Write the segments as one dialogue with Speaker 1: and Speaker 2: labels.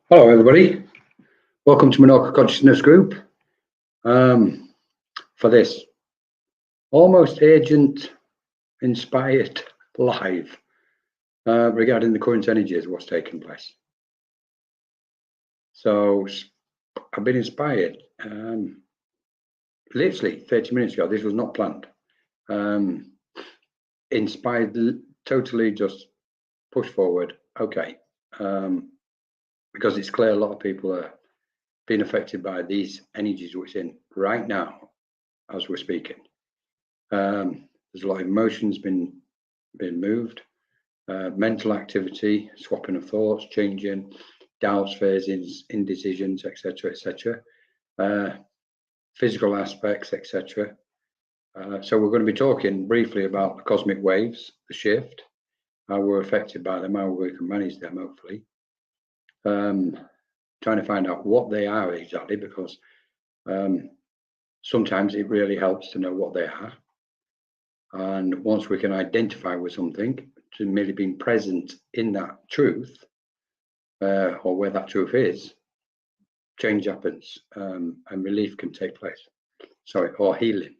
Speaker 1: Hello, everybody. Welcome to Minorca Consciousness Group for this almost urgent, inspired live regarding the current energies, what's taking place. So I've been inspired literally 30 minutes ago. This was not planned. Inspired, totally just push forward. Okay. Because it's clear a lot of people are being affected by these energies which in right now as we're speaking. There's a lot of emotions been moved, mental activity, swapping of thoughts, changing, doubts, fears, indecisions, etc., etc., physical aspects, etc. So we're going to be talking briefly about the cosmic waves, the shift, how we're affected by them, how we can manage them, hopefully. Trying to find out what they are exactly, because sometimes it really helps to know what they are. And once we can identify with something, to merely being present in that truth, or where that truth is, change happens, and relief can take place. Sorry, or healing,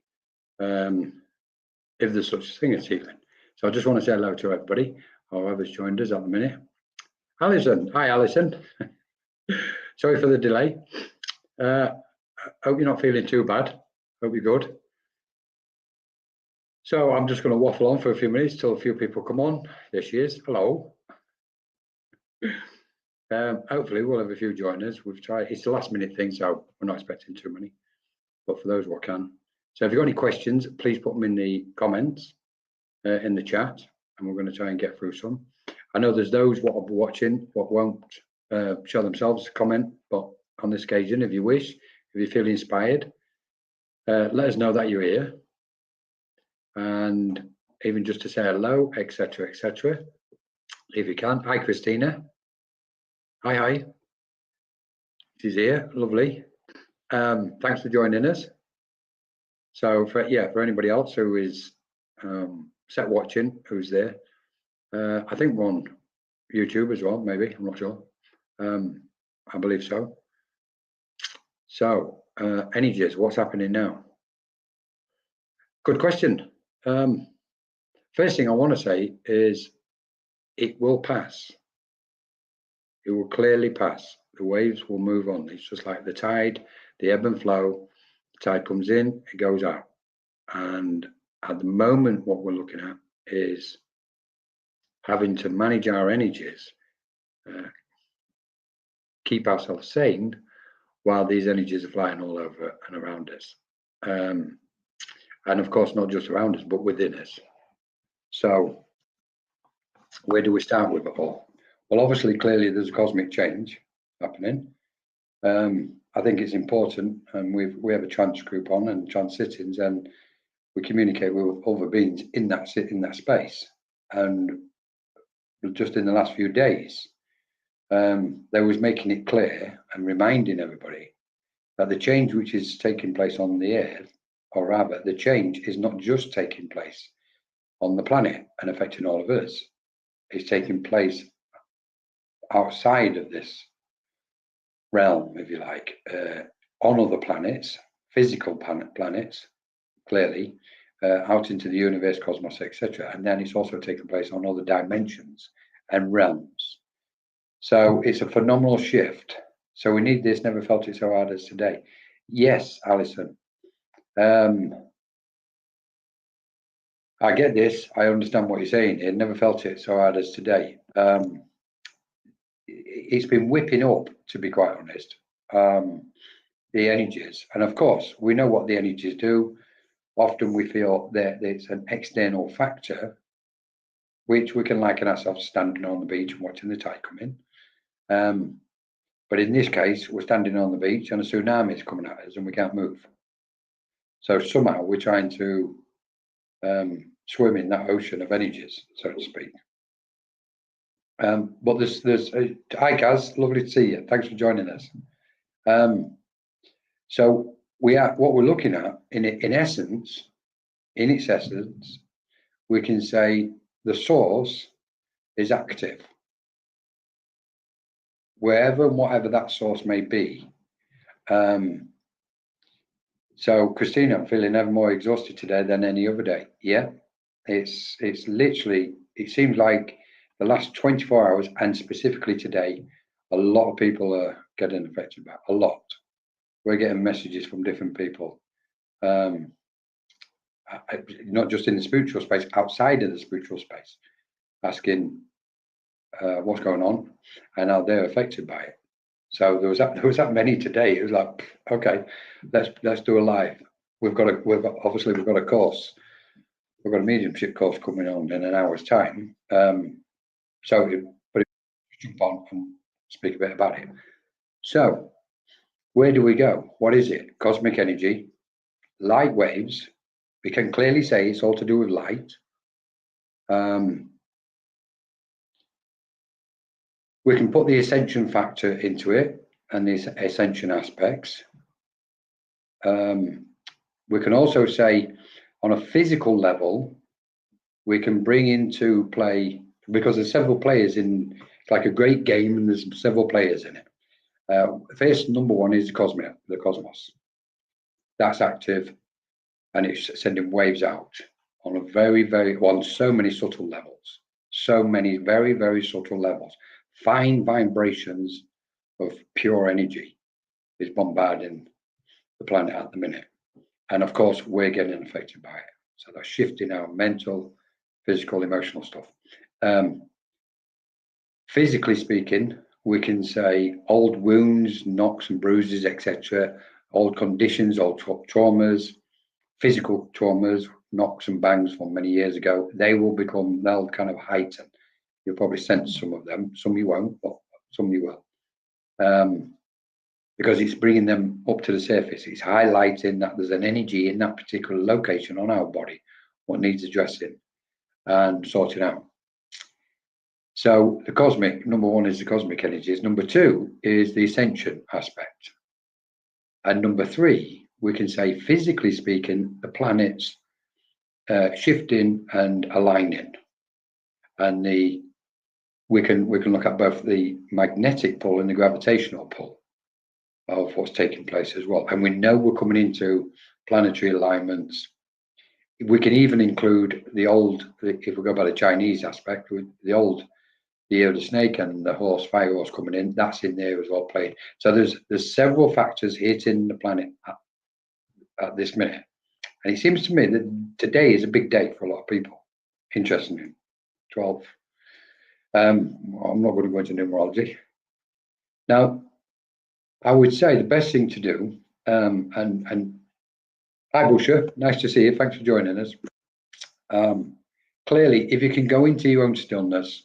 Speaker 1: if there's such a thing as healing. So I just want to say hello to everybody, whoever's joined us at the minute. Alison, hi Alison. Sorry for the delay. Hope you're not feeling too bad. Hope you're good. So I'm just going to waffle on for a few minutes till a few people come on. There she is. Hello. Hopefully we'll have a few join us. We've tried. It's the last minute thing, so we're not expecting too many. But for those what can. So if you've got any questions, please put them in the comments in the chat, and we're going to try and get through some. I know there's those what will be watching what won't show themselves comment, but on this occasion, if you wish, if you feel inspired, let us know that you're here. And even just to say hello, etc., etc., if you can. Hi, Christina. Hi. She's here. Lovely. Thanks for joining us. So for anybody else who is set watching, who's there, I think we're on YouTube as well. Maybe, I'm not sure. I believe so. So energies, what's happening now? Good question. First thing I want to say is it will pass. It will clearly pass. The waves will move on. It's just like the tide, the ebb and flow. The tide comes in, it goes out. And at the moment, what we're looking at is having to manage our energies, keep ourselves sane while these energies are flying all over and around us. And of course, not just around us, but within us. So where do we start with it all? Well, obviously, clearly, there's a cosmic change happening. I think it's important, and we have a trance group on and trance sittings, and we communicate with other beings in that space. And just in the last few days, they was making it clear and reminding everybody that the change which is taking place on the earth, or rather, the change is not just taking place on the planet and affecting all of us. It's taking place outside of this realm, if you like, on other planets, physical planets, clearly, out into the universe, cosmos, etc. And then it's also taking place on other dimensions and realms. So it's a phenomenal shift. So we need this. Never felt it so hard as today. Yes, Alison. I get this. I understand what you're saying here. Never felt it so hard as today. It's been whipping up, to be quite honest, the energies. And of course, we know what the energies do. Often we feel that it's an external factor, which we can liken ourselves standing on the beach and watching the tide come in. But in this case, we're standing on the beach and a tsunami is coming at us and we can't move. So somehow we're trying to swim in that ocean of energies, so to speak. But there's hi Kaz, lovely to see you. Thanks for joining us. So what we're looking at in its essence, we can say the source is active. wherever and whatever that source may be. So Christina, I'm feeling ever more exhausted today than any other day. Yeah, it's literally, it seems like the last 24 hours and specifically today, a lot of people are getting affected by it, a lot. We're getting messages from different people, not just in the spiritual space, outside of the spiritual space, asking what's going on and how they're affected by it. So there was that many today. It was like, okay, let's do a live. We've got obviously we've got a course. We've got a mediumship course coming on in an hour's time. So jump on and speak a bit about it. So where do we go? What is it? Cosmic energy, light waves. We can clearly say it's all to do with light. We can put the ascension factor into it and the ascension aspects. We can also say on a physical level, we can bring into play, because there's several players in, it's like a great game and there's several players in it. First, number one is the cosmos. That's active and it's sending waves out on on so many subtle levels, so many very, very subtle levels. Fine vibrations of pure energy is bombarding the planet at the minute. And of course, we're getting affected by it. So that's shifting our mental, physical, emotional stuff. Physically speaking, we can say old wounds, knocks and bruises, etc., old conditions, old traumas, physical traumas, knocks and bangs from many years ago, they'll kind of heighten. You'll probably sense some of them, some you won't, but some you will. Because it's bringing them up to the surface. It's highlighting that there's an energy in that particular location on our body, what needs addressing and sorting out. So the cosmic, number one is the cosmic energies. Number two is the ascension aspect. And number three, we can say, physically speaking, the planets shifting and aligning. And we can look at both the magnetic pull and the gravitational pull of what's taking place as well. And we know we're coming into planetary alignments. We can even include the old, if we go by the Chinese aspect, with the old, the year of the snake and the horse, fire horse coming in, that's in there as well playing. So there's several factors hitting the planet at this minute. And it seems to me that today is a big day for a lot of people. Interestingly, 12. I'm not going to go into numerology. Now, I would say the best thing to do, and hi Busha, nice to see you, thanks for joining us. Clearly, if you can go into your own stillness,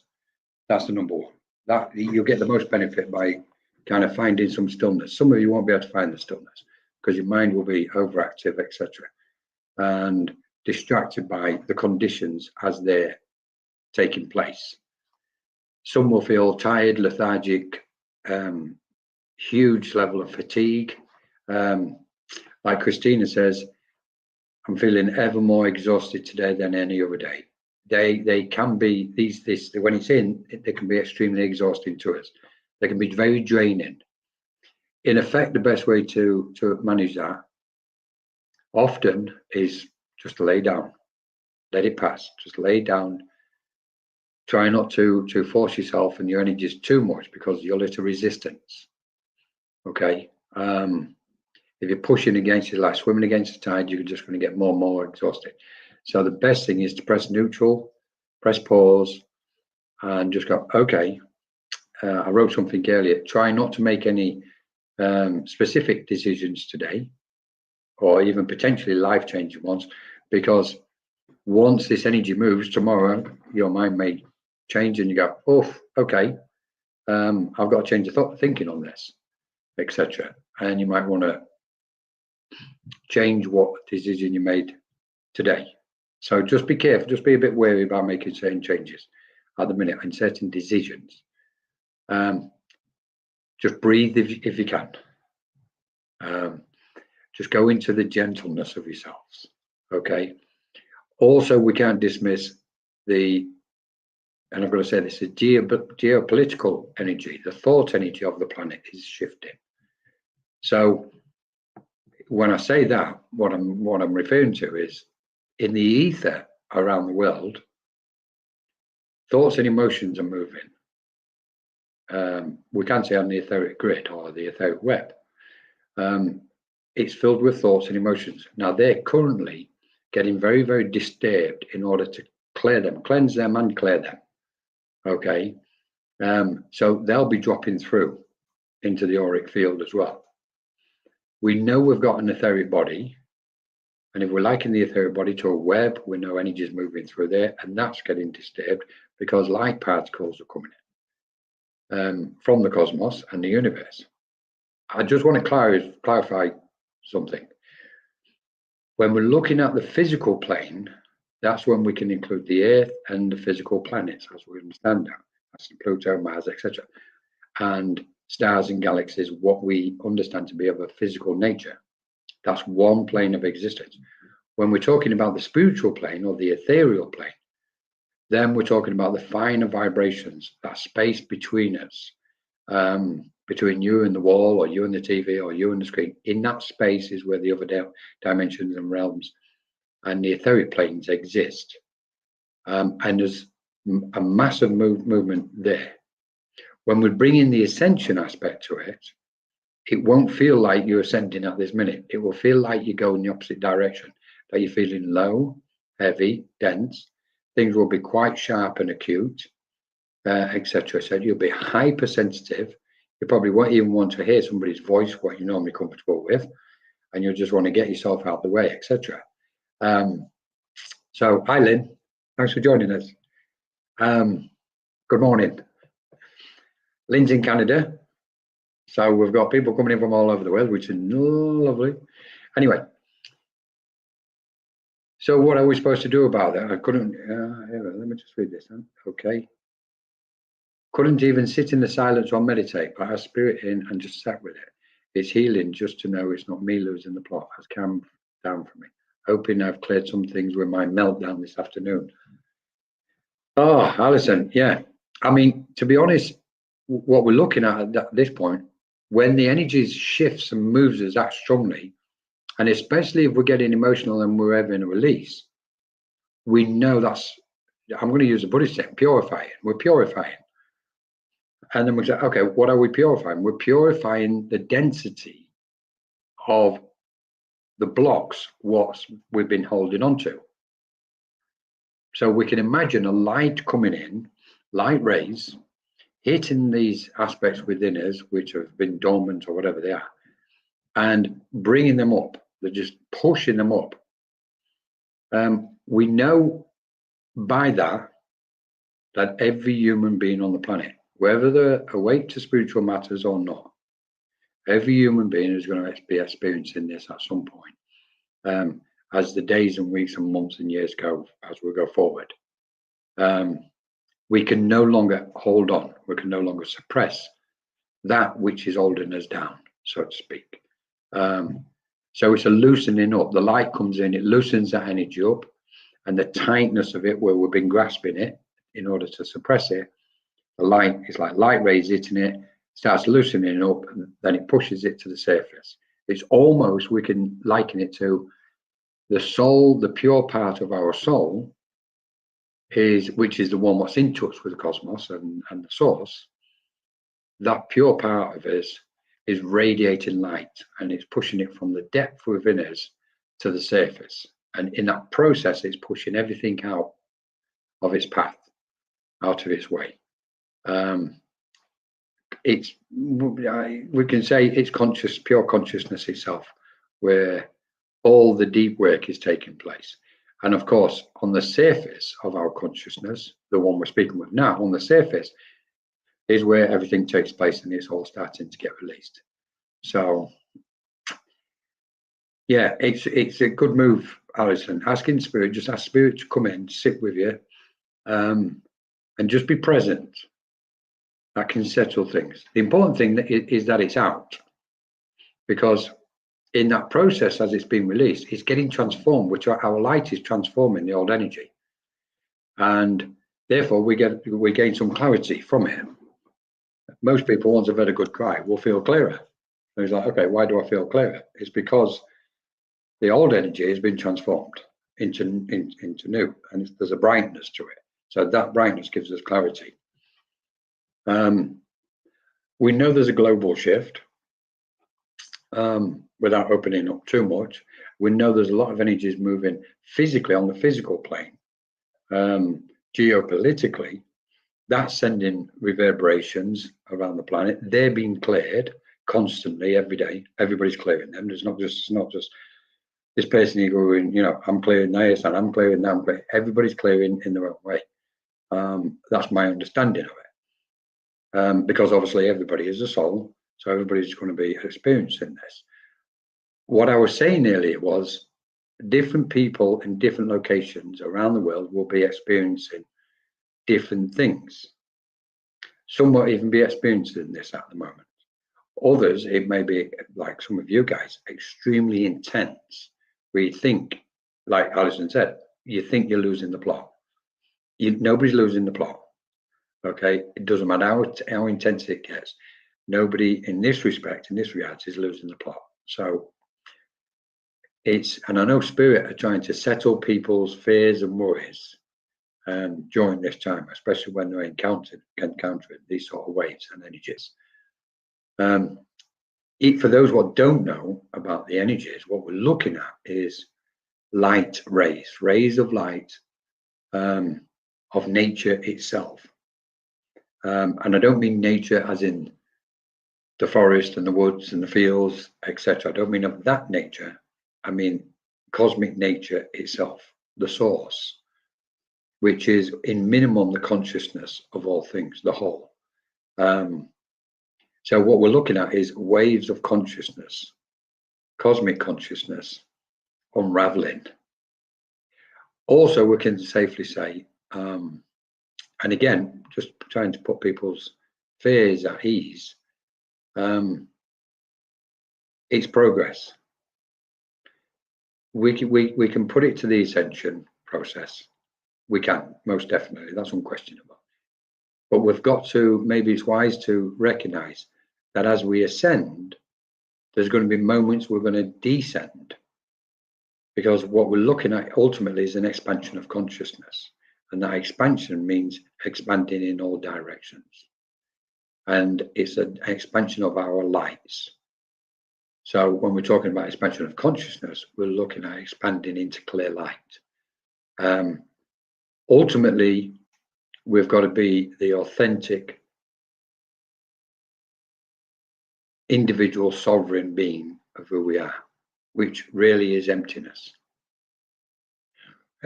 Speaker 1: that's the number one. That you'll get the most benefit by kind of finding some stillness. Some of you won't be able to find the stillness because your mind will be overactive, etc., and distracted by the conditions as they're taking place. Some will feel tired, lethargic, huge level of fatigue. Like Christina says, I'm feeling ever more exhausted today than any other day. They can be when it's in, they can be extremely exhausting to us. They can be very draining. In effect, the best way to manage that often is just to lay down, let it pass. Just lay down. Try not to force yourself and your energies too much because you're a little resistance. Okay. If you're pushing against it, like swimming against the tide, you're just going to get more and more exhausted. So the best thing is to press neutral, press pause, and just go, okay, I wrote something earlier. Try not to make any specific decisions today, or even potentially life-changing ones, because once this energy moves tomorrow, your mind may change and you go, oh, okay, I've got to change the thinking on this, etc. And you might want to change what decision you made today. So just be careful, just be a bit wary about making certain changes at the minute and certain decisions. Just breathe if you can. Just go into the gentleness of yourselves. Okay. Also, we can't dismiss the and I've got to say this, is geopolitical energy. The thought energy of the planet is shifting. So when I say that, what I'm referring to is in the ether around the world, thoughts and emotions are moving. We can say on the etheric grid or the etheric web. It's filled with thoughts and emotions. Now they're currently getting very, very disturbed in order to clear them, cleanse them and clear them. Okay. So they'll be dropping through into the auric field as well. We know we've got an etheric body, and if we're liking the etheric body to a web, we know energy is moving through there, and that's getting disturbed because light particles are coming in from the cosmos and the universe. I just want to clarify something. When we're looking at the physical plane, that's when we can include the Earth and the physical planets, as we understand that. That's Pluto, Mars, etc. And stars and galaxies, what we understand to be of a physical nature. That's one plane of existence. When we're talking about the spiritual plane or the ethereal plane, then we're talking about the finer vibrations, that space between us, between you and the wall, or you and the TV, or you and the screen. In that space is where the other dimensions and realms and the etheric planes exist. And there's a massive movement there. When we bring in the ascension aspect to it, it won't feel like you're ascending at this minute. It will feel like you go in the opposite direction, that you're feeling low, heavy, dense. Things will be quite sharp and acute, etc. So you'll be hypersensitive. You probably won't even want to hear somebody's voice, what you're normally comfortable with, and you'll just want to get yourself out of the way, etc. So, hi, Lynn. Thanks for joining us. Good morning. Lynn's in Canada. So we've got people coming in from all over the world, which is lovely. Anyway, so what are we supposed to do about that? I couldn't, let me just read this. Okay. Couldn't even sit in the silence or meditate, but I spirit in and just sat with it. It's healing just to know it's not me losing the plot. Has calmed down for me. Hoping I've cleared some things with my meltdown this afternoon. Oh, Alison, yeah. I mean, to be honest, what we're looking at this point, when the energy shifts and moves us that strongly, and especially if we're getting emotional and we're having a release, we know that's, I'm going to use a Buddhist term, purifying. We're purifying. And then we say, okay, what are we purifying? We're purifying the density of the blocks, what we've been holding on to. So we can imagine a light coming in, light rays, hitting these aspects within us, which have been dormant or whatever they are, and bringing them up. They're just pushing them up. We know by that every human being on the planet, whether they're awake to spiritual matters or not, every human being is going to be experiencing this at some point, as the days and weeks and months and years go, as we go forward. We can no longer hold on. We can no longer suppress that which is holding us down, so to speak. So it's a loosening up. The light comes in, it loosens that energy up, and the tightness of it, where we've been grasping it in order to suppress it, the light is like light rays hitting it, starts loosening up, and then it pushes it to the surface. It's almost, we can liken it to the soul, the pure part of our soul, which is the one what's in touch with the cosmos and the source. That pure part of us is radiating light, and it's pushing it from the depth within us to the surface. And in that process, it's pushing everything out of its path, out of its way. We can say it's pure consciousness itself, where all the deep work is taking place. And of course, on the surface of our consciousness, the one we're speaking with now, on the surface is where everything takes place, and it's all starting to get released. So yeah, it's a good move, Alison. Asking spirit, just ask spirit to come in, sit with you, and just be present. That can settle things. The important thing is that it's out, because in that process, as it's being released, it's getting transformed, which our light is transforming the old energy. And Therefore, we gain some clarity from it. Most people, once they've had a good cry, will feel clearer. And it's like, okay, why do I feel clearer? It's because the old energy has been transformed into new, and there's a brightness to it. So that brightness gives us clarity. We know there's a global shift. Without opening up too much, we know there's a lot of energies moving physically on the physical plane. Geopolitically, that's sending reverberations around the planet. They're being cleared constantly every day. Everybody's clearing them. It's not just this person here going, I'm clearing this and I'm clearing that. I'm clearing. Everybody's clearing in their own way. That's my understanding of it. Because obviously everybody is a soul, so everybody's going to be experiencing this. What I was saying earlier was different people in different locations around the world will be experiencing different things. Some will even be experiencing this at the moment. Others, it may be like some of you guys, extremely intense, where you think, like Alison said, you think you're losing the plot. Nobody's losing the plot. Okay, it doesn't matter how intense it gets. Nobody in this respect, in this reality, is losing the plot. So and I know Spirit are trying to settle people's fears and worries during this time, especially when they're encountering these sort of waves and energies. For those who don't know about the energies, what we're looking at is light rays of light of nature itself. And I don't mean nature as in the forest and the woods and the fields, etc. I don't mean of that nature. I mean cosmic nature itself, the source, which is in minimum the consciousness of all things, the whole. So what we're looking at is waves of consciousness, cosmic consciousness, unraveling. Also, we can safely say, and again, just trying to put people's fears at ease, it's progress. We can put it to the ascension process. We can, most definitely, that's unquestionable. But we've got to, maybe it's wise to recognize that as we ascend, there's going to be moments we're going to descend, because what we're looking at ultimately is an expansion of consciousness, and that expansion means expanding in all directions, and it's an expansion of our lights. So when we're talking about expansion of consciousness, we're looking at expanding into clear light. Ultimately, we've got to be the authentic individual sovereign being of who we are, which really is emptiness.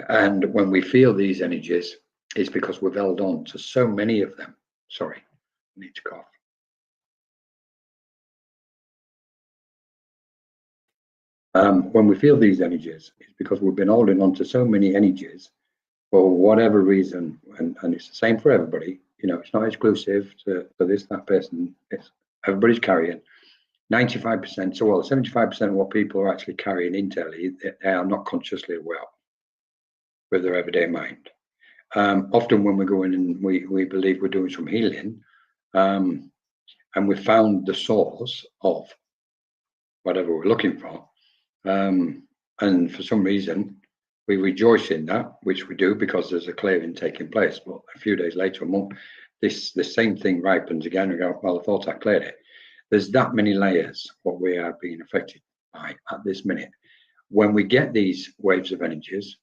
Speaker 1: And when we feel these energies, it's because we've held on to so many of them. Sorry, I need to cough. When we feel these energies, it's because we've been holding on to so many energies for whatever reason, and it's the same for everybody. It's not exclusive to this, that person. It's everybody's carrying 95%. So, 75% of what people are actually carrying internally, they are not consciously aware with their everyday mind. Often when we go in and we believe we're doing some healing, and we found the source of whatever we're looking for, and for some reason we rejoice in that, which we do because there's a clearing taking place. But a few days later, a month, the same thing ripens again. We go, well, I thought I cleared it. There's that many layers what we are being affected by at this minute. When we get these waves of energies,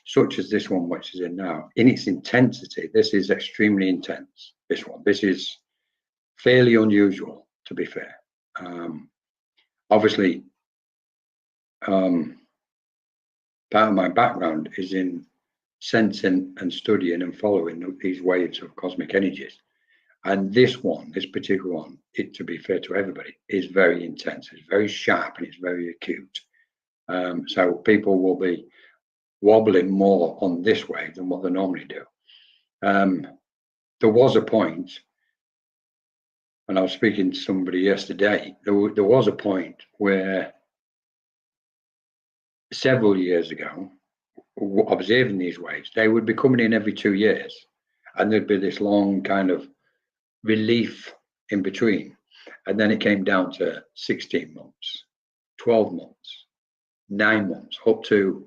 Speaker 1: such as this one, which is in now, in its intensity, this is extremely intense. This is fairly unusual, to be fair. Obviously, part of my background is in sensing and studying and following these waves of cosmic energies. And this particular one, to be fair to everybody, is very intense. It's very sharp and it's very acute. So people will be wobbling more on this wave than what they normally do. There was a point, when I was speaking to somebody yesterday, there was a point where several years ago, observing these waves, they would be coming in every 2 years. and there'd be this long kind of relief in between. And then it came down to 16 months, 12 months, 9 months, up to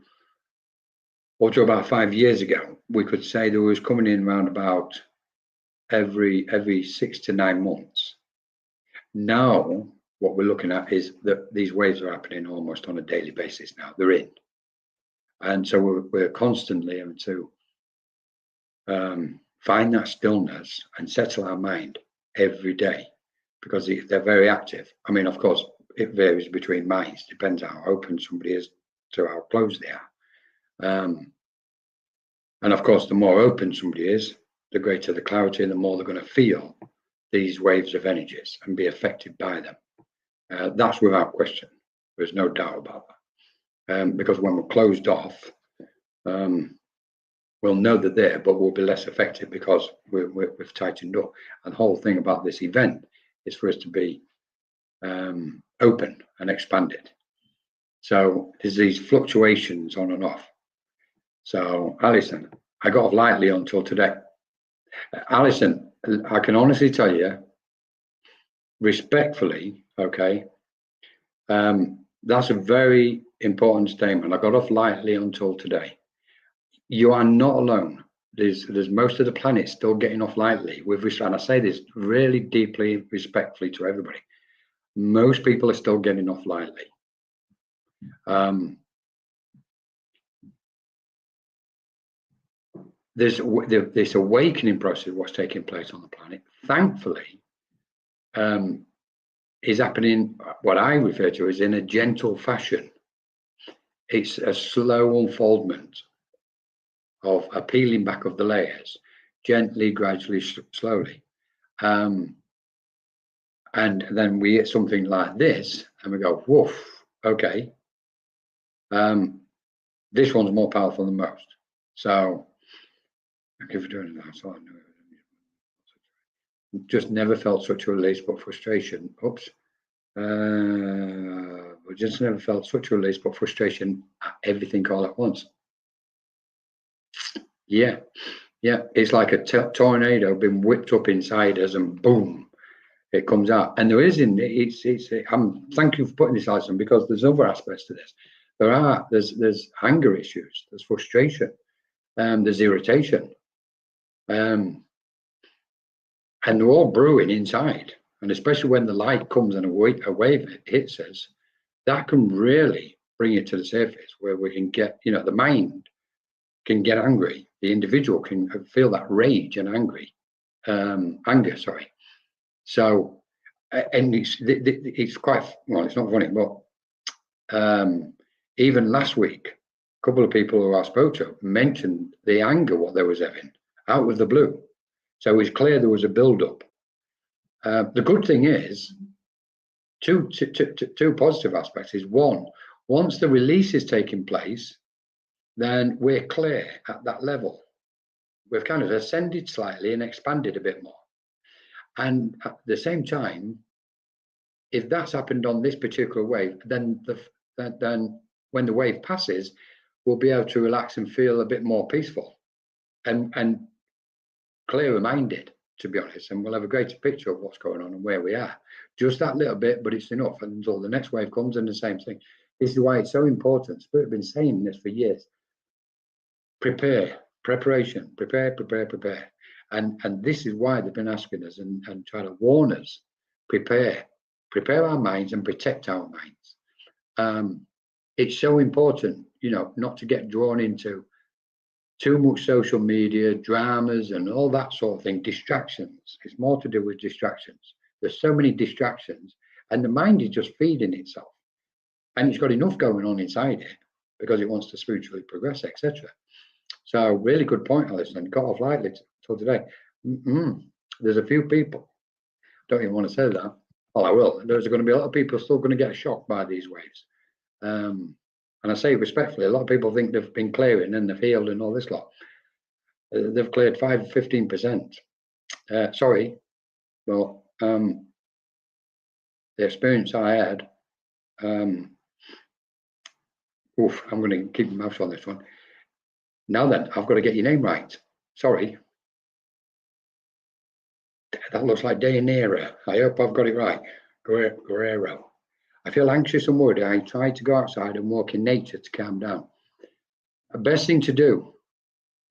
Speaker 1: about 5 years ago. We could say there was coming in around about every 6 to 9 months. Now, what we're looking at is that these waves are happening almost on a daily basis now. They're in. And so we're constantly having to find that stillness and settle our mind every day, because they're very active. I mean, of course, it varies between minds, depends how open somebody is to how closed they are. And of course, the more open somebody is, the greater the clarity, and the more they're going to feel these waves of energies and be affected by them. That's without question. There's no doubt about that. Because when we're closed off, we'll know they're there, but we'll be less effective because we've tightened up. And the whole thing about this event is for us to be open and expanded. So there's these fluctuations on and off. So Alison, I got off lightly until today. Alison, I can honestly tell you, respectfully, okay, that's a very important statement. I got off lightly until today. You are not alone. There's most of the planet still getting off lightly with respect, and I say this really deeply, respectfully to everybody. Most people are still getting off lightly. There's this awakening process, what's taking place on the planet, thankfully, is happening, what I refer to as in a gentle fashion. It's a slow unfoldment of a peeling back of the layers, gently, gradually, slowly. And then we get something like this, and we go, woof, okay. This one's more powerful than most. So, thank you for doing that. So I just never felt such a release, but frustration. Oops. We just never felt such a release, but frustration at everything all at once. Yeah, it's like a tornado being whipped up inside us, and boom, it comes out. And there is thank you for putting this, Alison, because there's other aspects to this. There's anger issues, there's frustration, there's irritation, and they're all brewing inside. And especially when the light comes and a wave hits us, that can really bring it to the surface, where we can get, the mind can get angry. The individual can feel that rage and anger, sorry. So, and it's quite, well, it's not funny, but even last week, a couple of people who I spoke to mentioned the anger, what they was having, out of the blue. So it's clear there was a build-up. The good thing is, two positive aspects is, one, once the release is taking place, then we're clear at that level. We've kind of ascended slightly and expanded a bit more. And at the same time, if that's happened on this particular wave, then when the wave passes, we'll be able to relax and feel a bit more peaceful and clearer minded, to be honest, and we'll have a greater picture of what's going on and where we are. Just that little bit, but it's enough until the next wave comes, and the same thing. This is why it's so important. Spirit have been saying this for years. Preparation, prepare. And this is why they've been asking us and trying to warn us, prepare our minds and protect our minds. It's so important, not to get drawn into too much social media, dramas, and all that sort of thing, distractions. It's more to do with distractions. There's so many distractions, and the mind is just feeding itself. And it's got enough going on inside it because it wants to spiritually progress, etc. So really good point, Alison. Got off lightly till today. There's a few people, don't even want to say that. Well, I will. There's going to be a lot of people still going to get shocked by these waves. And I say respectfully, a lot of people think they've been clearing and they've healed and all this lot. They've cleared 15%. Sorry. Well, the experience I had, I'm going to keep my mouth on this one. Now then, I've got to get your name right. Sorry. That looks like Dayanira. I hope I've got it right. Guerrero. I feel anxious and worried. I try to go outside and walk in nature to calm down. The best thing to do,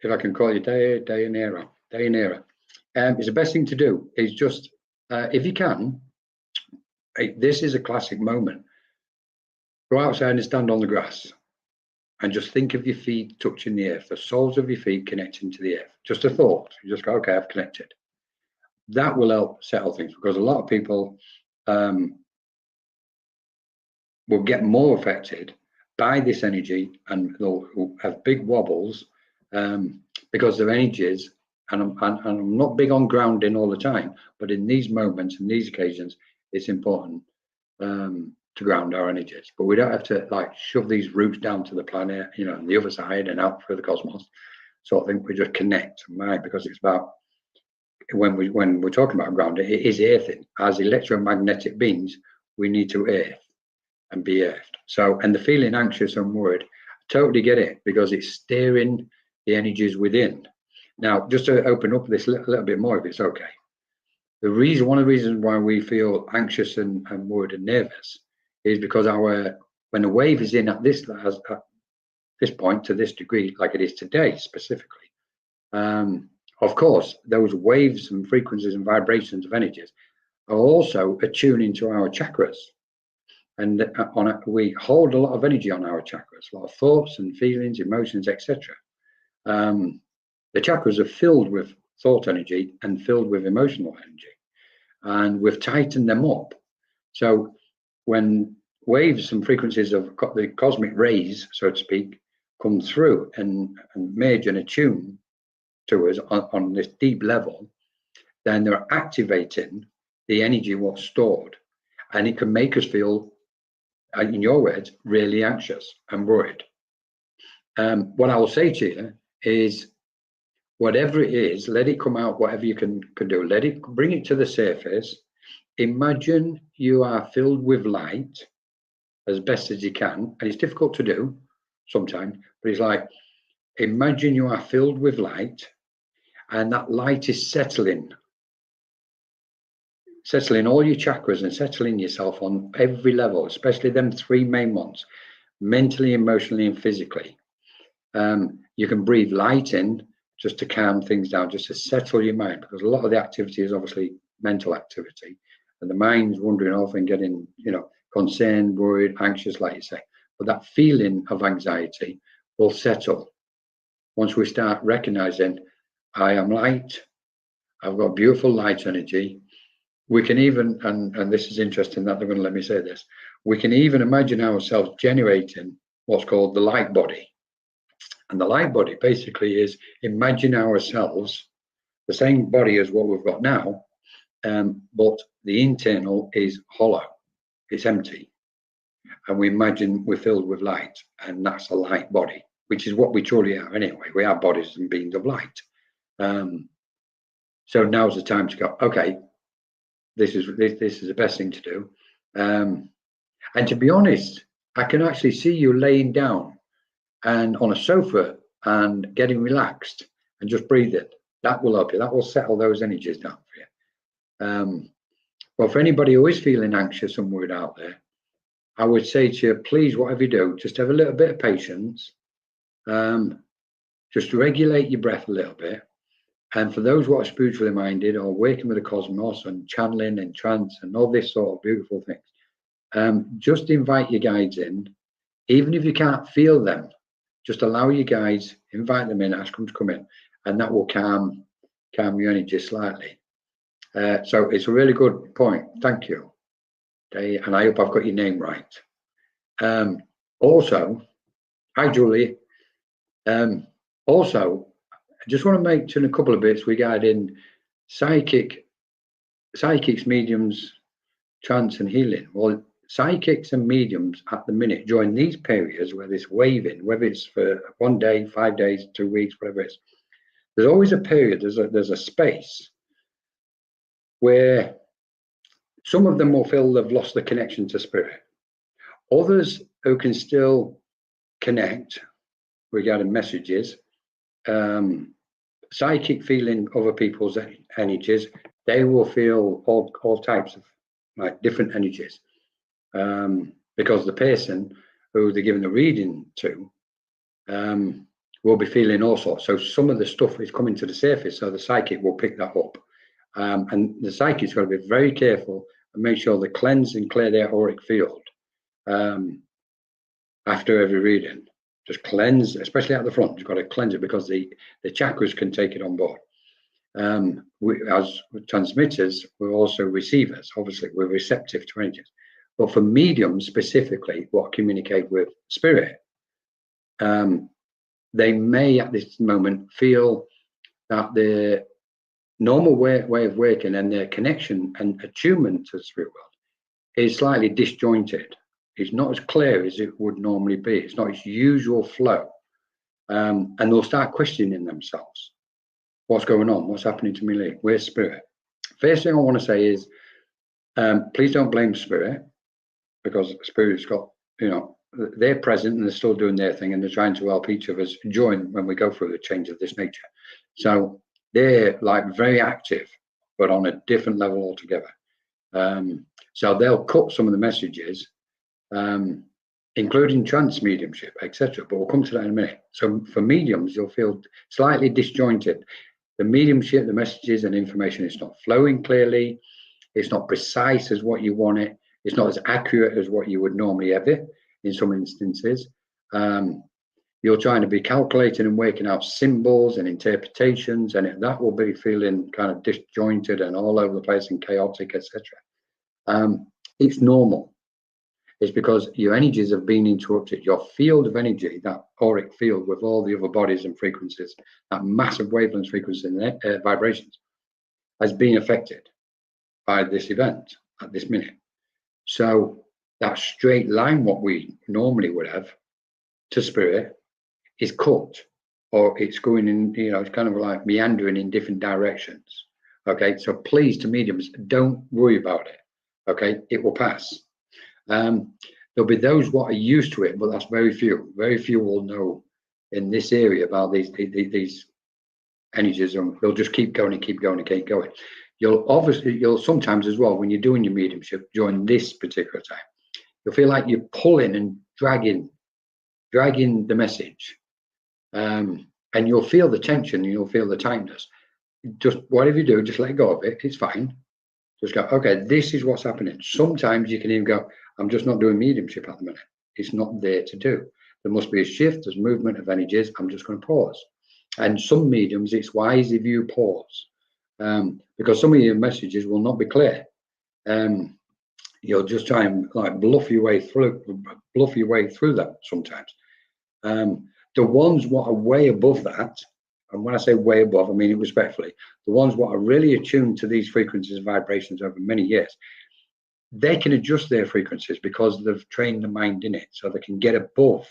Speaker 1: if I can call you Dayanira, is the best thing to do is just, if you can, this is a classic moment. Go outside and stand on the grass and just think of your feet touching the earth, the soles of your feet connecting to the earth. Just a thought. You just go, okay, I've connected. That will help settle things, because a lot of people will get more affected by this energy, and they'll have big wobbles because their energies, and I'm not big on grounding all the time, but in these moments and these occasions, it's important to ground our energies. But we don't have to like shove these roots down to the planet, you know, the other side and out through the cosmos. So I think we just connect, right? Because it's about, when we're talking about grounding, it is earthing. As electromagnetic beings, we need to earth and be earthed. So, and the feeling anxious and worried, I totally get it, because it's steering the energies within. Now, just to open up this a little bit more, if it's okay. One of the reasons why we feel anxious and worried and nervous is because when a wave is in at this point, to this degree, like it is today specifically, of course, those waves and frequencies and vibrations of energies are also attuning to our chakras. And we hold a lot of energy on our chakras, a lot of thoughts and feelings, emotions, etc. The chakras are filled with thought energy and filled with emotional energy, and we've tightened them up. So when waves and frequencies of the cosmic rays, so to speak, come through and merge and attune to us on this deep level, then they're activating the energy what's stored, and it can make us feel, in your words, really anxious and worried. What I will say to you is, whatever it is, let it come out, whatever you can do. Bring it to the surface. Imagine you are filled with light as best as you can. And it's difficult to do sometimes, but it's like, imagine you are filled with light, and that light is settling all your chakras and settling yourself on every level, especially them three main ones: mentally, emotionally, and physically. You can breathe light in just to calm things down, just to settle your mind, because a lot of the activity is obviously mental activity, and the mind's wandering off and getting, concerned, worried, anxious, like you say. But that feeling of anxiety will settle once we start recognizing, I am light, I've got beautiful light energy. We can even, and this is interesting that they're going to let me say this, we can even imagine ourselves generating what's called the light body. And the light body basically is, imagine ourselves the same body as what we've got now, but the internal is hollow, it's empty. And we imagine we're filled with light, and that's a light body, which is what we truly are anyway. We are bodies and beings of light. So now's the time to go, okay, this is the best thing to do. And to be honest, I can actually see you laying down and on a sofa and getting relaxed and just breathing. That will help you. That will settle those energies down for you. Well, for anybody who is feeling anxious and worried out there, I would say to you, please, whatever you do, just have a little bit of patience. Just regulate your breath a little bit. And for those who are spiritually minded or working with the cosmos and channeling and trance and all this sort of beautiful things, just invite your guides in. Even if you can't feel them, just allow your guides, invite them in, ask them to come in, and that will calm your energy slightly. So it's a really good point. Thank you. Okay, and I hope I've got your name right. Also, hi Julie. Also, I just want to mention a couple of bits regarding psychics, mediums, trance and healing. Well, psychics and mediums at the minute, during these periods where this waving, whether it's for 1 day, 5 days, 2 weeks, whatever it is, there's always a period, there's a space where some of them will feel they've lost the connection to spirit. Others who can still connect regarding messages, psychic feeling other people's energies, they will feel all types of like different energies, because the person who they're giving the reading to will be feeling all sorts. So some of the stuff is coming to the surface, so the psychic will pick that up, and the psychic's got to be very careful and make sure they cleanse and clear their auric field after every reading. Just cleanse, especially at the front. You've got to cleanse it because the chakras can take it on board. As transmitters, we're also receivers. Obviously, we're receptive to energies. But for mediums specifically, what communicate with spirit, they may at this moment feel that their normal way of working and their connection and attunement to the spirit world is slightly disjointed. It's not as clear as it would normally be. It's not its usual flow. And they'll start questioning themselves. What's going on? What's happening to me? Where's spirit? First thing I want to say is, please don't blame spirit, because spirit's got, they're present and they're still doing their thing, and they're trying to help each of us join when we go through a change of this nature. So they're like very active, but on a different level altogether. So they'll cut some of the messages, including trance mediumship, etc. But we'll come to that in a minute. So for mediums, you'll feel slightly disjointed. The mediumship, the messages and information is not flowing clearly. It's not precise as what you want it. It's not as accurate as what you would normally have it in some instances. You're trying to be calculating and working out symbols and interpretations, and that will be feeling kind of disjointed and all over the place and chaotic, etc. It's normal. It's because your energies have been interrupted. Your field of energy, that auric field with all the other bodies and frequencies, that massive wavelength frequencies and vibrations, has been affected by this event at this minute. So that straight line, what we normally would have to spirit, is cut, or it's going in, it's kind of like meandering in different directions. Okay, so please, to mediums, don't worry about it. Okay, it will pass. There'll be those what are used to it, but that's very few. Very few will know in this area about these energies, and they'll just keep going and keep going and keep going. You'll sometimes as well, when you're doing your mediumship during this particular time, you'll feel like you're pulling and dragging the message, and you'll feel the tension and you'll feel the tightness. Just whatever you do, just let go of it. It's fine. Just go, okay, this is what's happening. Sometimes you can even go, I'm just not doing mediumship at the minute. It's not there to do. There must be a shift, there's movement of energies. I'm just going to pause. And some mediums, it's wise if you pause, because some of your messages will not be clear. You'll just try and like bluff your way through that sometimes. The ones what are way above that, and when I say way above, I mean it respectfully, the ones what are really attuned to these frequencies and vibrations over many years, they can adjust their frequencies because they've trained the mind in it, so they can get above,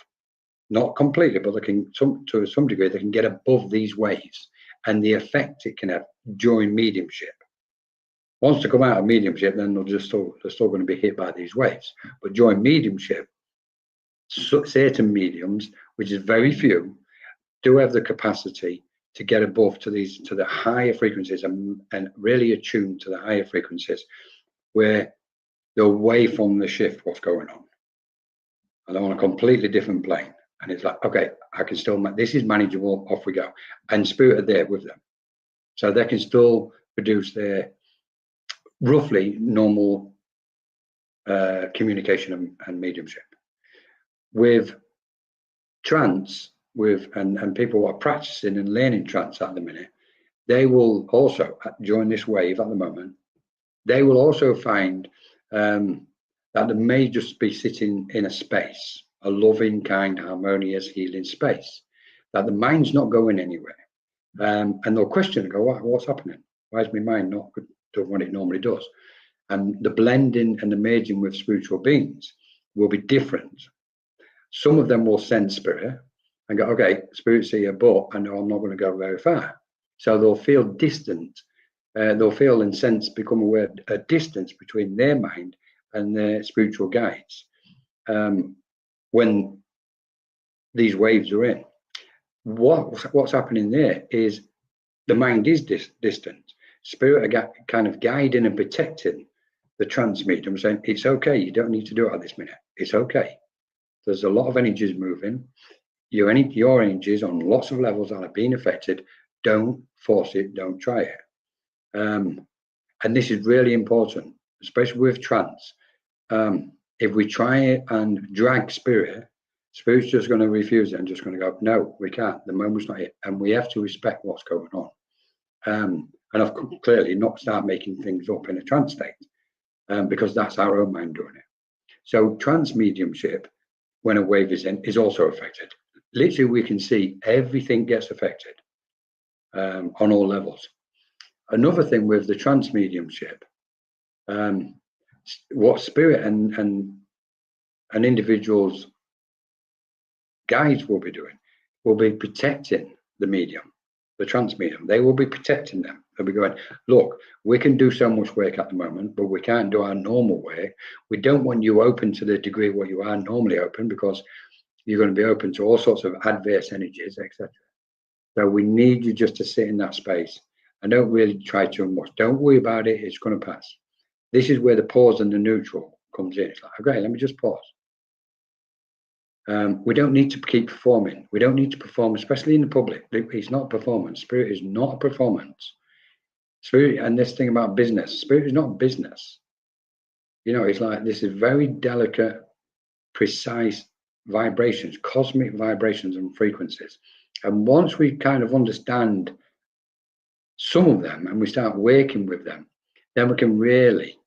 Speaker 1: not completely, but they can, to some degree, they can get above these waves and the effect it can have during mediumship. Once they come out of mediumship, then they're still going to be hit by these waves. But during mediumship, certain mediums, which is very few, do have the capacity to get above to the higher frequencies and really attune to the higher frequencies, where they're away from the shift, what's going on, and they're on a completely different plane. And it's like, okay, I can still, this is manageable, off we go. And spirit are there with them, so they can still produce their roughly normal communication and mediumship. With trance, and people who are practicing and learning trance at the minute, they will also, during this wave at the moment, they will also find that they may just be sitting in a space, a loving, kind, harmonious, healing space, that the mind's not going anywhere. And they'll question and go, what's happening? Why is my mind not doing what it normally does? And the blending and the merging with spiritual beings will be different. Some of them will sense spirit and go, okay, spirit's here, but I know I'm not going to go very far. So they'll feel distant. They'll feel and sense, become aware a distance between their mind and their spiritual guides when these waves are in. What's happening there is the mind is distant. Spirit are kind of guiding and protecting the trance medium, saying, it's okay, you don't need to do it at this minute. It's okay. There's a lot of energies moving. Your energies on lots of levels are being affected. Don't force it, don't try it. And this is really important, especially with trance. If we try it and drag spirit's just going to refuse it and just going to go, no, we can't. The moment's not here. And we have to respect what's going on. And of course, clearly not start making things up in a trance state, because that's our own mind doing it. So trance mediumship, when a wave is in, is also affected. Literally, we can see everything gets affected on all levels. Another thing with the trance mediumship, what spirit and an individual's guides will be doing will be protecting the medium, the trance medium. They will be protecting them. They'll be going, look, we can do so much work at the moment, but we can't do our normal way. We don't want you open to the degree what you are normally open, because you're going to be open to all sorts of adverse energies, etc. So we need you just to sit in that space and don't really try too much. Don't worry about it. It's going to pass. This is where the pause and the neutral comes in. It's like, okay, let me just pause. We don't need to keep performing. We don't need to perform, especially in the public. It's not performance. Spirit is not a performance. Spirit, and this thing about business, spirit is not business. You know, it's like, this is very delicate, precise vibrations, cosmic vibrations and frequencies. And once we kind of understand some of them and we start working with them, then we can really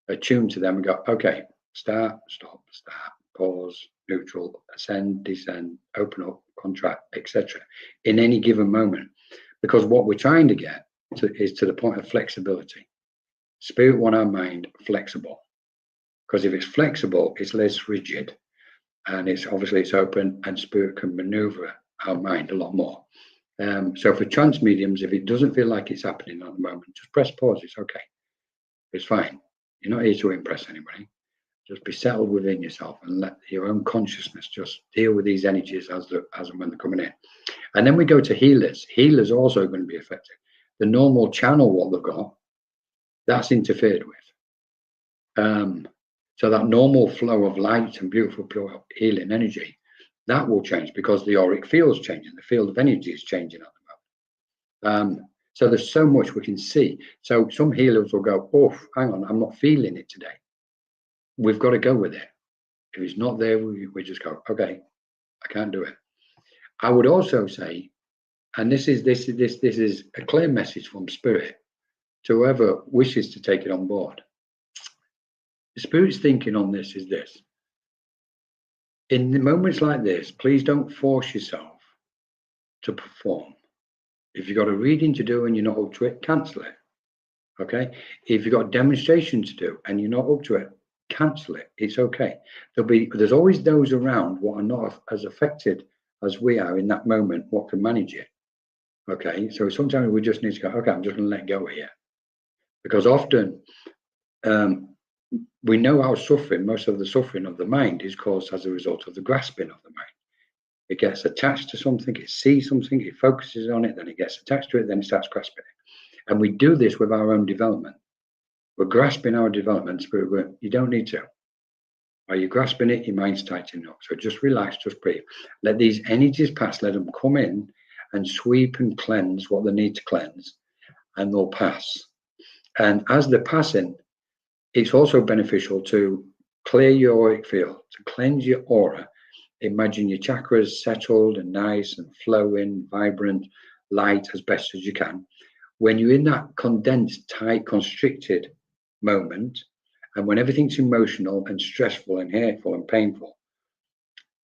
Speaker 1: attune to them and go, okay, start, stop, start, pause, neutral, ascend, descend, open up, contract, etc. in any given moment. Because what we're trying to get is to the point of flexibility. Spirit want our mind flexible, because if it's flexible, it's less rigid, and it's obviously it's open, and spirit can maneuver our mind a lot more. So for trance mediums, if it doesn't feel like it's happening at the moment, just press pause. It's okay. It's fine. You're not here to impress anybody. Just be settled within yourself and let your own consciousness just deal with these energies as and when they're coming in. And then we go to healers. Healers are also going to be affected. The normal channel, what they've got, that's interfered with. So that normal flow of light and beautiful, pure healing energy, that will change because the auric field's changing. The field of energy is changing at the moment. So there's so much we can see. So some healers will go, oh, hang on, I'm not feeling it today. We've got to go with it. If it's not there, we just go, okay, I can't do it. I would also say, and this is a clear message from spirit to whoever wishes to take it on board. The spirit's thinking on this is this: in the moments like this, please don't force yourself to perform. If you've got a reading to do and you're not up to it, cancel it. Okay. If you've got a demonstration to do and you're not up to it, cancel it. It's okay. There's always those around what are not as affected as we are in that moment, what can manage it. Okay. So sometimes we just need to go, okay, I'm just going to let go here. Because often we know our suffering, most of the suffering of the mind is caused as a result of the grasping of the mind. It gets attached to something, it sees something, it focuses on it, then it gets attached to it, then it starts grasping it. And we do this with our own development. We're grasping our development, spirit, you don't need to. While you're grasping it, your mind's tightening up. So just relax, just breathe. Let these energies pass, let them come in and sweep and cleanse what they need to cleanse, and they'll pass. And as they're passing, it's also beneficial to clear your auric field, to cleanse your aura. Imagine your chakras settled and nice and flowing, vibrant, light as best as you can. When you're in that condensed, tight, constricted moment, and when everything's emotional and stressful and hateful and painful,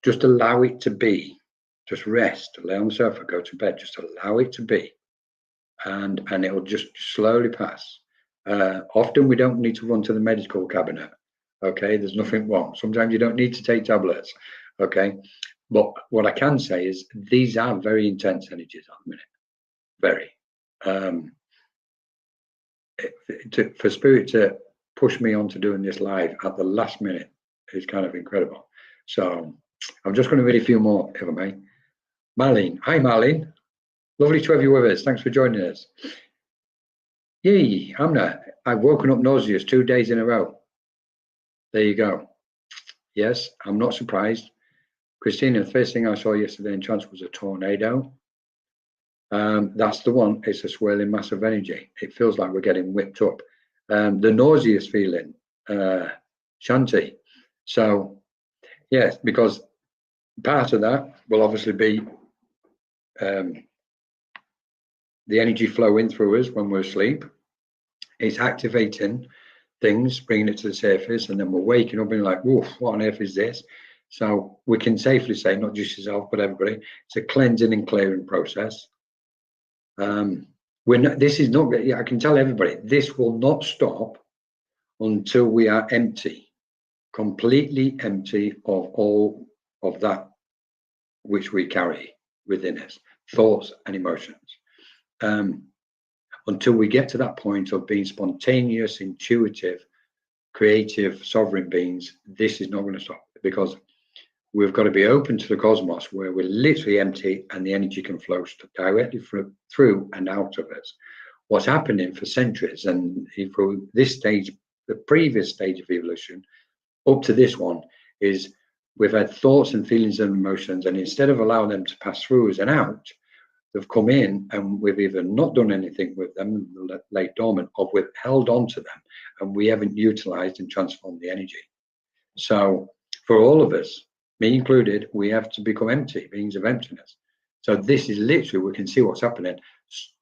Speaker 1: just allow it to be. Just rest, lay on the sofa, go to bed, just allow it to be. And it'll just slowly pass. Often we don't need to run to the medical cabinet. Okay, there's nothing wrong. Sometimes you don't need to take tablets. Okay, but what I can say is these are very intense energies at the minute. Very. For spirit to push me on to doing this live at the last minute is kind of incredible. So I'm just going to read a few more, if I may. Marlene, hi Marlene. Lovely to have you with us. Thanks for joining us. Yee, I've woken up nauseous 2 days in a row. There you go. Yes, I'm not surprised. Christina, the first thing I saw yesterday in trance was a tornado. That's the one. It's a swirling mass of energy. It feels like we're getting whipped up. The nauseous feeling, Shanti. So, yes, because part of that will obviously be the energy flowing through us when we're asleep. It's activating things, bringing it to the surface, and then we're waking up and like, woof, what on earth is this? So we can safely say, not just yourself, but everybody, it's a cleansing and clearing process. This is not, I can tell everybody, this will not stop until we are empty, completely empty of all of that which we carry within us, thoughts and emotions. Until we get to that point of being spontaneous, intuitive, creative, sovereign beings, this is not going to stop, because we've got to be open to the cosmos where we're literally empty and the energy can flow directly through and out of us. What's happening for centuries, and through this stage, the previous stage of evolution, up to this one, is we've had thoughts and feelings and emotions, and instead of allowing them to pass through us and out, they've come in and we've either not done anything with them, laid dormant, or we've held on to them and we haven't utilized and transformed the energy. So for all of us, me included, we have to become empty, beings of emptiness. So this is literally, we can see what's happening.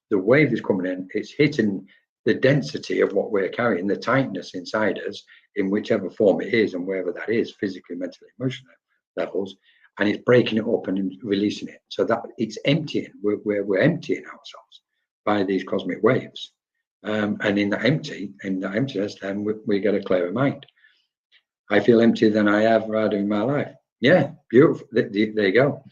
Speaker 1: The wave is coming in, it's hitting the density of what we're carrying, the tightness inside us, in whichever form it is, and wherever that is, physically, mentally, emotionally levels, and it's breaking it up and releasing it. So that it's emptying, we're emptying ourselves by these cosmic waves. And in that emptiness, then we get a clearer mind. I feel emptier than I ever had in my life. Yeah, beautiful. There you go.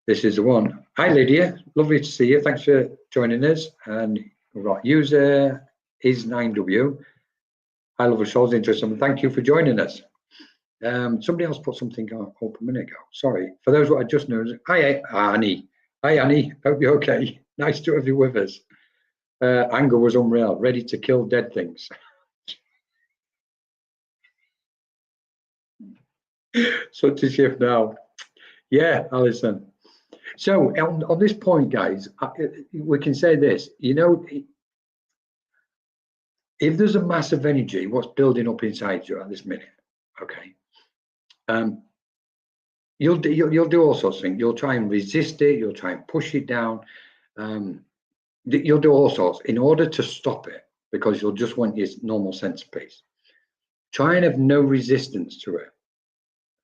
Speaker 1: This is the one. Hi, Lydia. Lovely to see you. Thanks for joining us. And we've got user is 9W. I love your soul's interest, and thank you for joining us. Somebody else put something up a minute ago. Sorry. For those who I just know, hi, Annie. Hi, Annie. Hope you're okay. Nice to have you with us. Anger was unreal, ready to kill dead things. Such a shift now. Yeah, Alison. So on this point, guys, we can say this, you know, if there's a mass of energy, what's building up inside you at this minute, okay, you'll do all sorts of things. You'll try and resist it. You'll try and push it down. You'll do all sorts in order to stop it, because you'll just want your normal sense of peace. Try and have no resistance to it.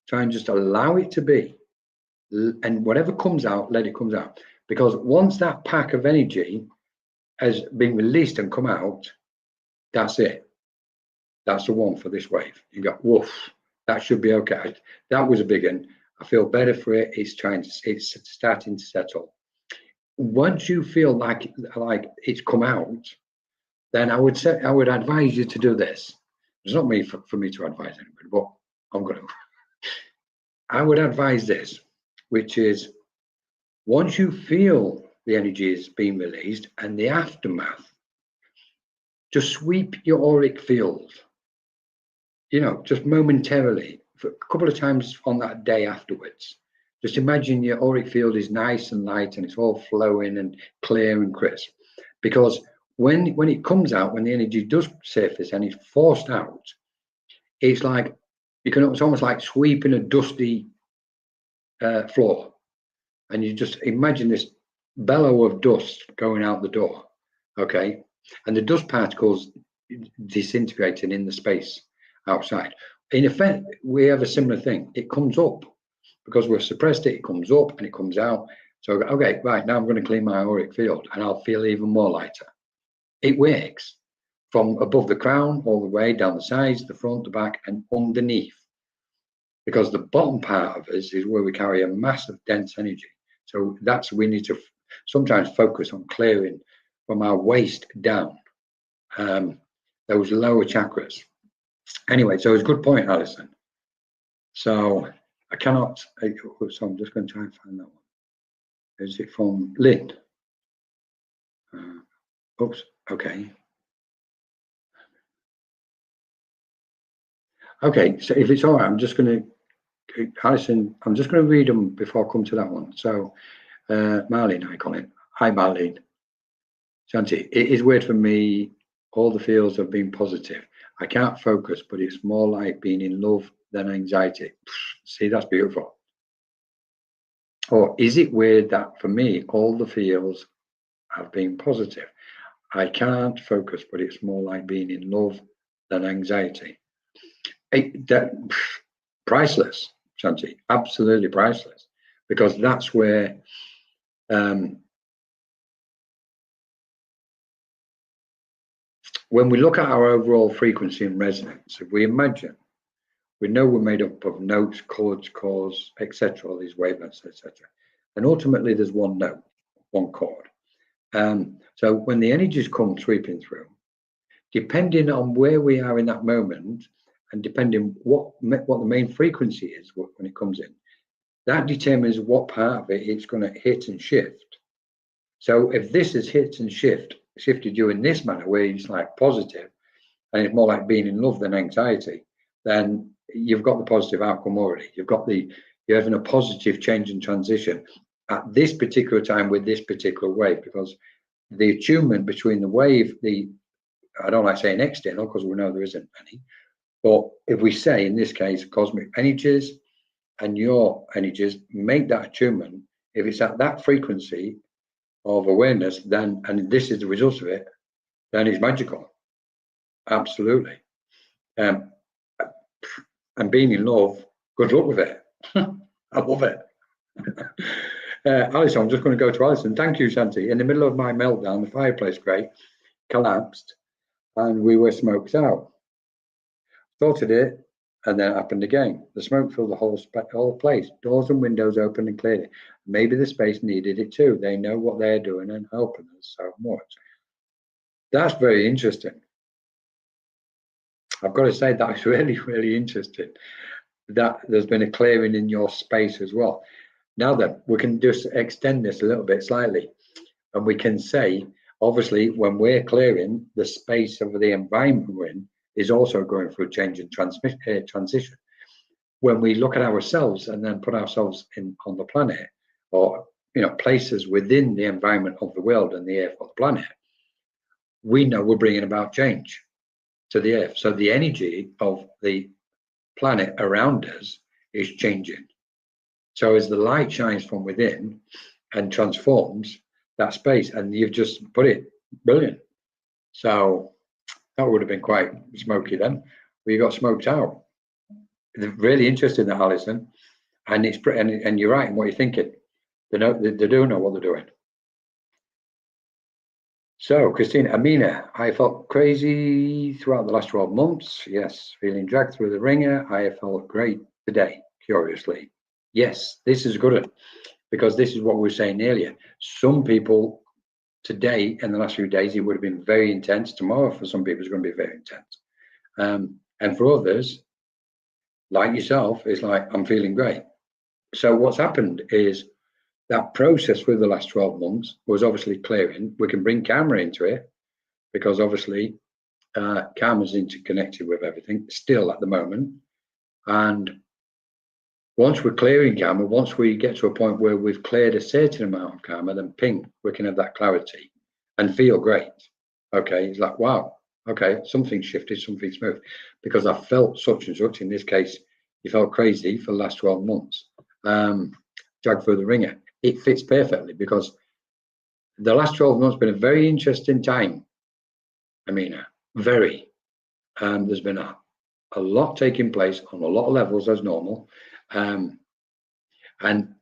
Speaker 1: Try and just allow it to be. And whatever comes out, let it come out. Because once that pack of energy has been released and come out, that's it. That's the one for this wave. You go, woof, that should be okay. That was a big one. I feel better for it. It's starting to settle. Once you feel like it's come out, then I would advise you to do this. It's not me for me to advise anybody, but I'm going to. I would advise this, which is once you feel the energy is being released and the aftermath, just sweep your auric field, you know, just momentarily, for a couple of times on that day afterwards. Just imagine your auric field is nice and light and it's all flowing and clear and crisp. Because when it comes out, when the energy does surface and it's forced out, it's like, it's almost like sweeping a dusty floor. And you just imagine this bellow of dust going out the door, okay? And the dust particles disintegrating in the space outside. In effect, we have a similar thing. It comes up because we've suppressed it. It comes up and it comes out. So, okay, right, now I'm going to clean my auric field and I'll feel even more lighter. It works from above the crown all the way down the sides, the front, the back, and underneath. Because the bottom part of us is where we carry a massive dense energy. So we need to sometimes focus on clearing from our waist down, those lower chakras. Anyway, so it's a good point, Alison. So I cannot, so I'm just going to try and find that one. Is it from Lynn? Oops. Okay. Okay. So if it's all right, I'm just going to, Alison, I'm just going to read them before I come to that one. So, Marlene, hi, Colin. Hi, Marlene. Shanti, it is weird for me. All the feels have been positive. I can't focus, but it's more like being in love than anxiety. See, that's beautiful. Or is it weird that for me, all the feels have been positive? I can't focus, but it's more like being in love than anxiety. Priceless, Shanti, absolutely priceless, because that's where when we look at our overall frequency and resonance, if we imagine, we know we're made up of notes, chords, chords, etc., all these wavelengths, etc. And ultimately, there's one note, one chord. So when the energies come sweeping through, depending on where we are in that moment, and depending what the main frequency is when it comes in, that determines what part of it it's going to hit and shift. So if this is hit and shifted you in this manner, where it's like positive, and it's more like being in love than anxiety, then you've got the positive outcome already. You're having a positive change and transition at this particular time with this particular wave, because the attunement between the wave, I don't like saying external because we know there isn't any, but if we say in this case cosmic energies and your energies make that attunement, if it's at that frequency of awareness, then, and this is the result of it, then it's magical. Absolutely. And being in love, good luck with it. I love it. Alison, I'm just going to go to Alison. Thank you, Shanti. In the middle of my meltdown, the fireplace grate collapsed and we were smoked out. Sorted it, and then it happened again. The smoke filled the whole place. Doors and windows opened and cleared it. Maybe the space needed it too. They know what they're doing and helping us so much. That's very interesting. I've got to say that's really, really interesting. That there's been a clearing in your space as well. Now then, we can just extend this a little bit slightly, and we can say, obviously, when we're clearing, the space of the environment we're in is also going through change and transition. When we look at ourselves and then put ourselves on the planet, or places within the environment of the world and the earth or the planet, we know we're bringing about change to the earth. So the energy of the planet around us is changing. So as the light shines from within and transforms that space, and you've just put it brilliant. So that would have been quite smoky then. We got smoked out. Really interesting, that, Alison, and it's and you're right in what you're thinking. They do know what they're doing. So, Christina, Amina, I felt crazy throughout the last 12 months. Yes, feeling dragged through the ringer. I felt great today, curiously. Yes, this is good, because this is what we were saying earlier. Some people today, in the last few days, it would have been very intense. Tomorrow, for some people, it's going to be very intense. And for others, like yourself, it's like, I'm feeling great. So what's happened is that process for the last 12 months was obviously clearing. We can bring karma into it, because obviously karma's interconnected with everything still at the moment. And once we're clearing karma, once we get to a point where we've cleared a certain amount of karma, then ping, we can have that clarity and feel great. Okay, it's like, wow, okay, something shifted, something smooth, because I felt such and such. In this case, you felt crazy for the last 12 months. Dragged through the ringer. It fits perfectly, because the last 12 months has been a very interesting time, Amina, very. There's been a lot taking place on a lot of levels as normal. And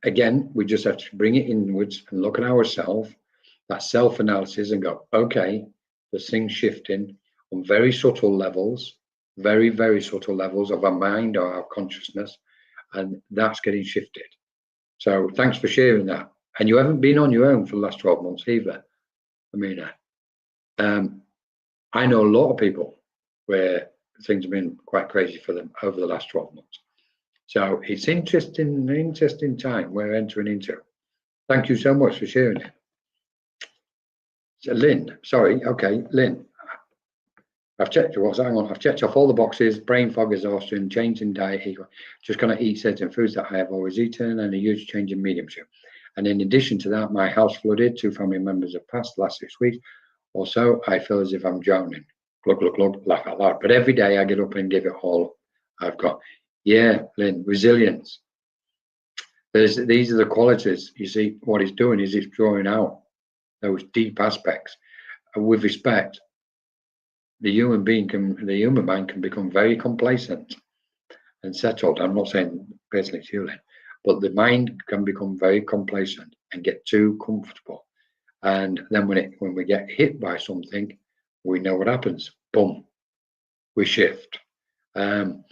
Speaker 1: again, we just have to bring it inwards and look at ourselves, that self-analysis, and go, okay, there's things shifting on very subtle levels, very, very subtle levels of our mind or our consciousness, and that's getting shifted. So thanks for sharing that. And you haven't been on your own for the last 12 months either, Amina. I know a lot of people where things have been quite crazy for them over the last 12 months. So it's interesting time we're entering into. Thank you so much for sharing it. So Lynn, sorry, okay, Lynn. I've checked what's hang on. I've checked off all the boxes. Brain fog, exhaustion, change in diet. Just gonna eat certain foods that I have always eaten, and a huge change in mediumship. And in addition to that, my house flooded. 2 family members have passed the last 6 weeks. Also, I feel as if I'm drowning. Glug glug glug, laugh out loud. But every day I get up and give it all I've got. Yeah, Lynn, resilience. These are the qualities. You see, what it's doing is it's drawing out those deep aspects. And with respect, the human mind can become very complacent and settled. I'm not saying basically to you, Lynn, but the mind can become very complacent and get too comfortable. And then when we get hit by something, we know what happens. Boom, we shift. And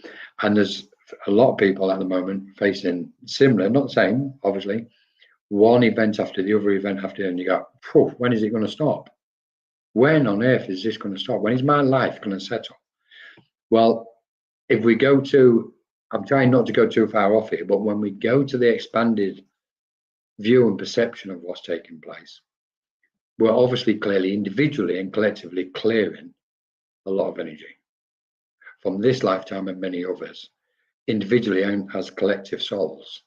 Speaker 1: there's a lot of people at the moment facing similar, not the same, obviously, one event after the other event after the other, and you go, when is it going to stop? When on earth is this going to stop? When is my life going to settle? Well, if we go to, I'm trying not to go too far off here, but when we go to the expanded view and perception of what's taking place, we're obviously clearly individually and collectively clearing a lot of energy from this lifetime and many others, individually and as collective souls.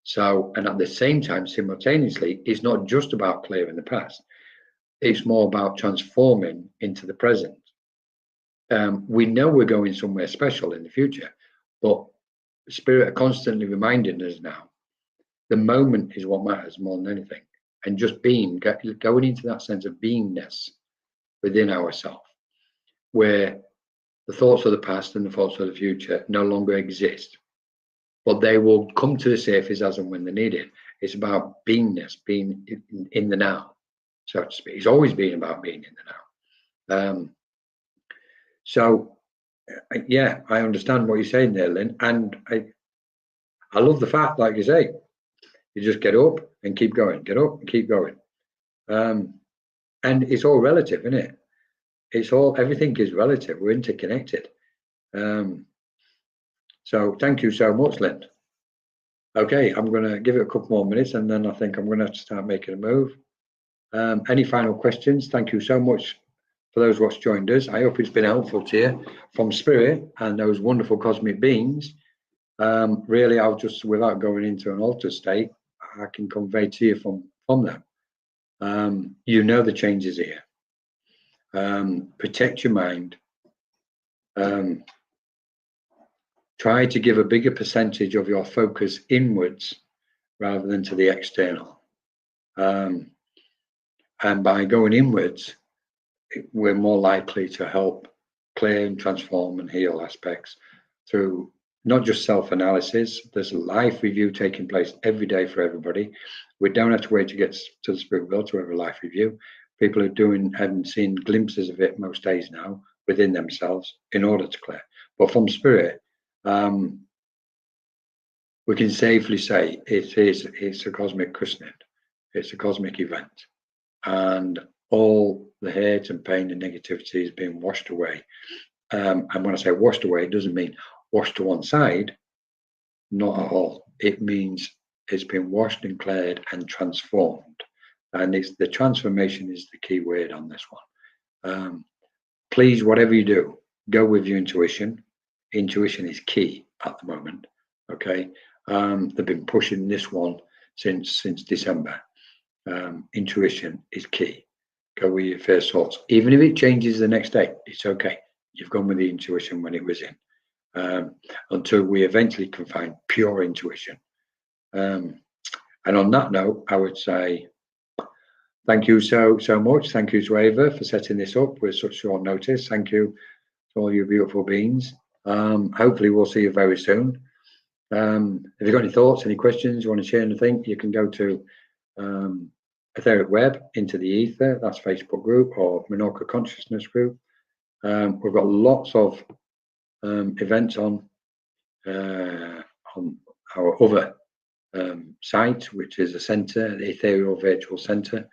Speaker 1: So, and at the same time, simultaneously, it's not just about clearing the past, it's more about transforming into the present. We know we're going somewhere special in the future, but Spirit are constantly reminding us now the moment is what matters more than anything. And just being, going into that sense of beingness within ourselves, where the thoughts of the past and the thoughts of the future no longer exist, but they will come to the surface as and when they're needed. It's about beingness, being in the now, so to speak. It's always been about being in the now. So, yeah, I understand what you're saying there, Lynn, and I love the fact, like you say, you just get up and keep going, get up and keep going. And it's all relative, isn't it? Everything is relative. We're interconnected. So thank you so much, Lynn. Okay, I'm going to give it a couple more minutes and then I think I'm going to have to start making a move. Any final questions? Thank you so much for those what's joined us. I hope it's been helpful to you from Spirit and those wonderful cosmic beings. Really, I'll just, without going into an altered state, I can convey to you from them. You know the changes here. Protect your mind. Try to give a bigger percentage of your focus inwards rather than to the external. And by going inwards, we're more likely to help clear and transform and heal aspects through not just self-analysis. There's a life review taking place every day for everybody. We don't have to wait to get to the spirit world to have a life review. People are doing and seeing glimpses of it most days now within themselves in order to clear. But from Spirit, we can safely say it's a cosmic christening. It's a cosmic event. And all the hate and pain and negativity is being washed away. And when I say washed away, it doesn't mean washed to one side, not at all. It means it's been washed and cleared and transformed. And it's the transformation is the key word on this one. Please, whatever you do, go with your intuition. Intuition is key at the moment. Okay, they've been pushing this one since December. Intuition is key. Go with your first thoughts, even if it changes the next day. It's okay. You've gone with the intuition when it was in, until we eventually can find pure intuition. And on that note, I would say thank you so much. Thank you to Ava for setting this up with such short notice. Thank you to all you beautiful beings. Hopefully we'll see you very soon. If you've got any thoughts, any questions, you want to share anything, you can go to Etheric Web, Into the Ether, that's Facebook group, or Minorca Consciousness group. We've got lots of events on our other site, which is a centre, the Ethereal Virtual Centre,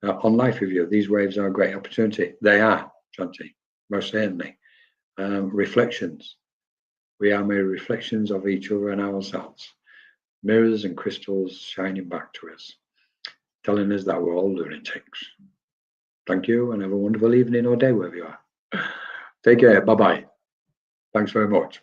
Speaker 1: on Life Review. These waves are a great opportunity. They are, Shanti, most certainly. Reflections. We are mere reflections of each other and ourselves. Mirrors and crystals shining back to us, telling us that we're all lunatics. Thank you, and have a wonderful evening or day wherever you are. Take care. Bye bye. Thanks very much.